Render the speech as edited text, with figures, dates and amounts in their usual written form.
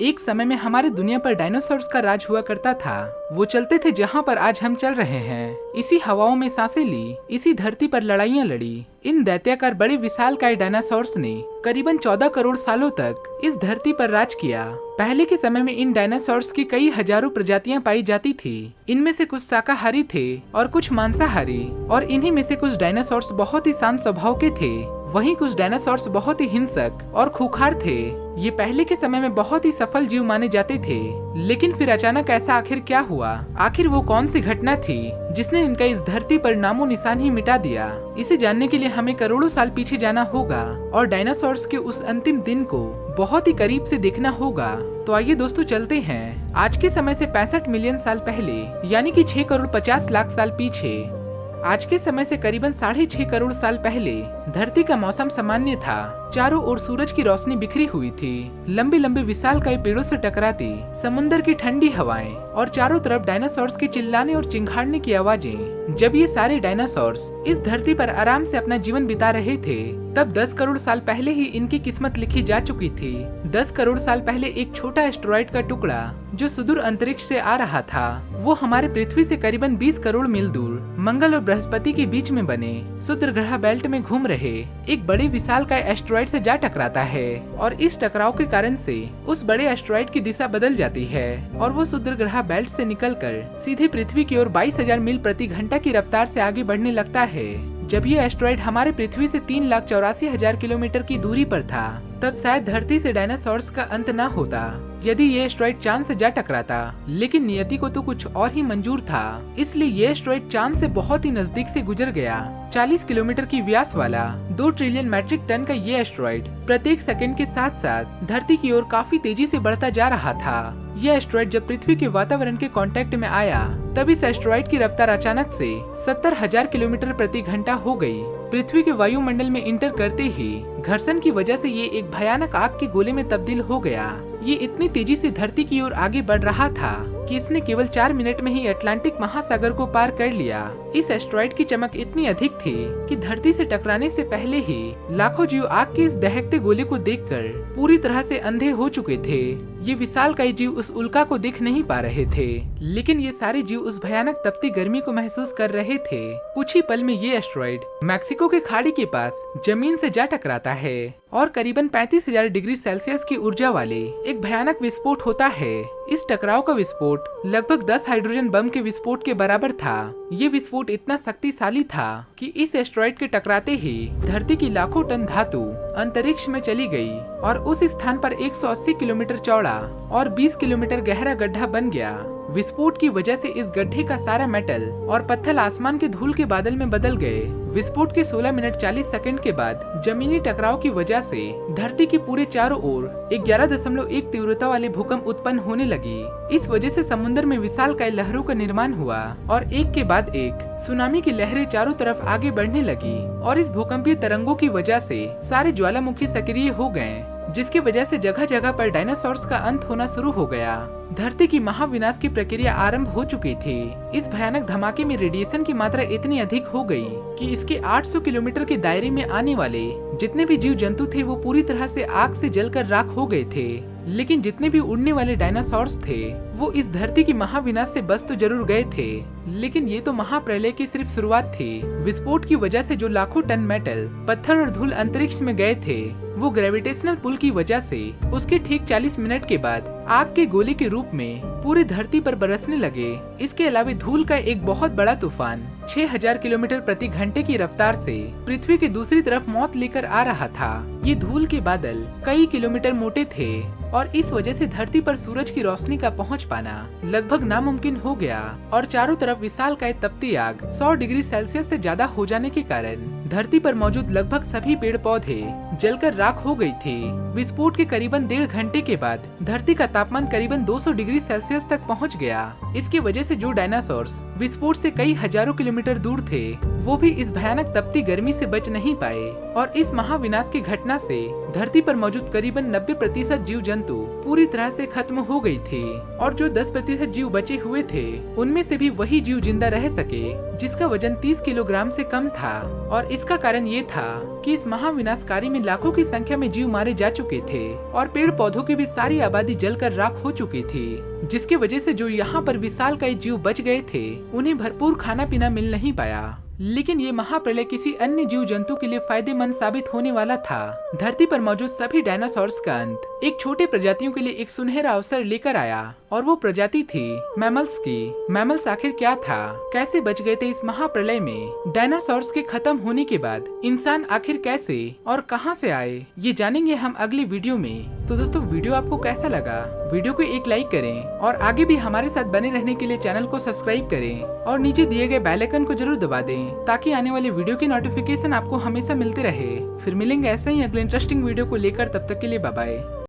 एक समय में हमारे दुनिया पर डायनासोर्स का राज हुआ करता था। वो चलते थे जहाँ पर आज हम चल रहे हैं। इसी हवाओं में सांसें ली, इसी धरती पर लड़ाइयाँ लड़ी। इन दैत्याकार बड़े विशालकाय डायनासोर्स ने करीबन 14 करोड़ सालों तक इस धरती पर राज किया। पहले के समय में इन डायनासोर्स की कई हजारों प्रजातियां पाई जाती थी। इनमें से कुछ शाकाहारी थे और कुछ मांसाहारी, और इन्हीं में से कुछ डायनासोर्स बहुत ही शांत स्वभाव के थे। वहीं कुछ डायनासोर्स बहुत ही हिंसक और खूंखार थे। ये पहले के समय में बहुत ही सफल जीव माने जाते थे। लेकिन फिर अचानक ऐसा आखिर क्या हुआ? आखिर वो कौन सी घटना थी जिसने इनका इस धरती पर नामो निशान ही मिटा दिया? इसे जानने के लिए हमें करोड़ों साल पीछे जाना होगा और डायनासोर्स के उस अंतिम दिन को बहुत ही करीब से देखना होगा। तो आइए दोस्तों चलते हैं आज के समय से 65 मिलियन साल पहले, यानी कि 6 करोड़ 50 लाख साल पीछे। आज के समय से करीबन 6.5 करोड़ साल पहले धरती का मौसम सामान्य था। चारों ओर सूरज की रोशनी बिखरी हुई थी। लंबे लंबे विशालकाय पेड़ों से टकराती समुद्र की ठंडी हवाएं और चारों तरफ डायनासोर्स के चिल्लाने और चिंघाड़ने की आवाजें। जब ये सारे डायनासोर्स इस धरती पर आराम से अपना जीवन बिता रहे थे, तब 10 करोड़ साल पहले ही इनकी किस्मत लिखी जा चुकी थी। 10 करोड़ साल पहले एक छोटा एस्टेरॉइड का टुकड़ा जो सुदूर अंतरिक्ष से आ रहा था, वो हमारे पृथ्वी से करीबन 20 करोड़ मील दूर मंगल और बृहस्पति के बीच में बने शुद्र ग्रह बेल्ट में घूम रहे एक बड़े विशालकाय एस्टेरॉइड से जा टकराता है। और इस टकराव के कारण से उस बड़े एस्टेरॉइड की दिशा बदल जाती है और वो शुद्र ग्रह बेल्ट से निकलकर सीधे पृथ्वी की ओर 22,000 मील प्रति घंटा की रफ्तार से आगे बढ़ने लगता है। जब ये एस्टेरॉइड हमारे पृथ्वी से 3,84,000 किलोमीटर की दूरी पर था, तब शायद धरती से डायनासोर्स का अंत न होता यदि ये एस्टेरॉइड चांद से जा टकराता। लेकिन नियति को तो कुछ और ही मंजूर था, इसलिए ये एस्टेरॉइड चांद से बहुत ही नजदीक से गुजर गया। 40 किलोमीटर की व्यास वाला 2 ट्रिलियन मैट्रिक टन का ये एस्टेरॉइड प्रत्येक सेकंड के साथ साथ धरती की ओर काफी तेजी से बढ़ता जा रहा था। यह एस्टेरॉइड जब पृथ्वी के वातावरण के कांटेक्ट में आया, तब इस एस्टेरॉइड की रफ्तार अचानक से 70,000 किलोमीटर प्रति घंटा हो गई। पृथ्वी के वायुमंडल में इंटर करते ही घर्षण की वजह से ये एक भयानक आग के गोले में तब्दील हो गया। ये इतनी तेजी से धरती की ओर आगे बढ़ रहा था कि इसने केवल 4 मिनट में ही अटलांटिक महासागर को पार कर लिया। इस एस्टेरॉइड की चमक इतनी अधिक थी कि धरती से टकराने से पहले ही लाखों जीव आग के इस दहकते गोले को देखकर पूरी तरह से अंधे हो चुके थे। ये विशालकाय जीव उस उल्का को देख नहीं पा रहे थे, लेकिन ये सारे जीव उस भयानक तपती गर्मी को महसूस कर रहे थे। कुछ ही पल में ये एस्टेरॉइड मैक्सिको के खाड़ी के पास जमीन से जा टकराता है और करीबन 35,000 डिग्री सेल्सियस की ऊर्जा वाले एक भयानक विस्फोट होता है। इस टकराव का विस्फोट लगभग 10 हाइड्रोजन बम के विस्फोट के बराबर था। ये विस्फोट इतना शक्तिशाली था कि इस एस्टेरॉइड के टकराते ही धरती की लाखों टन धातु अंतरिक्ष में चली गई और उस स्थान पर 180 किलोमीटर चौड़ा और 20 किलोमीटर गहरा गड्ढा बन गया। विस्फोट की वजह से इस गड्ढे का सारा मेटल और पत्थर आसमान के धूल के बादल में बदल गए। विस्फोट के 16 मिनट 40 सेकंड के बाद जमीनी टकराव की वजह से धरती के पूरे चारों ओर 11.1 तीव्रता वाले भूकंप उत्पन्न होने लगी। इस वजह से समुद्र में विशालकाय लहरों का निर्माण हुआ और एक के बाद एक सुनामी की लहरें चारों तरफ आगे बढ़ने लगी। और इस भूकंपीय तरंगों की वजह से सारे ज्वालामुखी सक्रिय हो गए, जिसकी वजह से जगह जगह पर डायनासोर्स का अंत होना शुरू हो गया। धरती की महाविनाश की प्रक्रिया आरंभ हो चुकी थी। इस भयानक धमाके में रेडिएशन की मात्रा इतनी अधिक हो गई कि इसके 800 किलोमीटर के दायरे में आने वाले जितने भी जीव जंतु थे वो पूरी तरह से आग से जलकर राख हो गए थे। लेकिन जितने भी उड़ने वाले डायनासोर्स थे वो इस धरती की महाविनाश से बच तो जरूर गए थे, लेकिन ये तो महाप्रलय की सिर्फ शुरुआत थी। विस्फोट की वजह से जो लाखों टन मेटल, पत्थर और धूल अंतरिक्ष में गए थे, वो ग्रेविटेशनल पुल की वजह से उसके ठीक 40 मिनट के बाद आग के गोले के रूप में पूरी धरती पर बरसने लगे। इसके अलावा धूल का एक बहुत बड़ा तूफान 6,000 किलोमीटर प्रति घंटे की रफ्तार से पृथ्वी की दूसरी तरफ मौत लेकर आ रहा था। ये धूल के बादल कई किलोमीटर मोटे थे और इस वजह से धरती पर सूरज की रोशनी का पहुंच पाना लगभग नामुमकिन हो गया और चारों तरफ विशालकाय तपती आग 100 डिग्री सेल्सियस से ज्यादा हो जाने के कारण धरती पर मौजूद लगभग सभी पेड़ पौधे जलकर राख हो गई थी। विस्फोट के करीबन 1.5 घंटे के बाद धरती का तापमान करीबन 200 डिग्री सेल्सियस तक पहुंच गया। इसकी वजह से जो डायनासोर्स विस्फोट से कई हजारों किलोमीटर दूर थे वो भी इस भयानक तपती गर्मी से बच नहीं पाए और इस महाविनाश की घटना से धरती पर मौजूद करीबन 90% जीव जंतु पूरी तरह से खत्म हो गई थी और जो 10% जीव बचे हुए थे उनमें से भी वही जीव जिंदा रह सके जिसका वजन 30 किलोग्राम से कम था। और इसका कारण ये था कि इस महाविनाशकारी में लाखों की संख्या में जीव मारे जा चुके थे और पेड़ पौधों की भी सारी आबादी जलकर राख हो चुकी थी, जिसकी वजह से जो यहाँ पर विशालकाय जीव बच गए थे उन्हें भरपूर खाना पीना मिल नहीं पाया। लेकिन ये महाप्रलय किसी अन्य जीव जंतु के लिए फायदेमंद साबित होने वाला था। धरती पर मौजूद सभी डायनासोर्स का अंत एक छोटे प्रजातियों के लिए एक सुनहरा अवसर लेकर आया और वो प्रजाति थी मैमल्स की। मैमल्स आखिर क्या था, कैसे बच गए थे इस महाप्रलय में, डायनासोर्स के खत्म होने के बाद इंसान आखिर कैसे और कहां से आए, ये जानेंगे हम अगले वीडियो में। तो दोस्तों वीडियो आपको कैसा लगा, वीडियो को एक लाइक करें और आगे भी हमारे साथ बने रहने के लिए चैनल को सब्सक्राइब करें और नीचे दिए गए बेल आइकन को जरूर दबा दें ताकि आने वाले वीडियो की नोटिफिकेशन आपको हमेशा मिलते रहे। फिर मिलेंगे ऐसे ही अगले इंटरेस्टिंग वीडियो को लेकर, तब तक के लिए बाय बाय।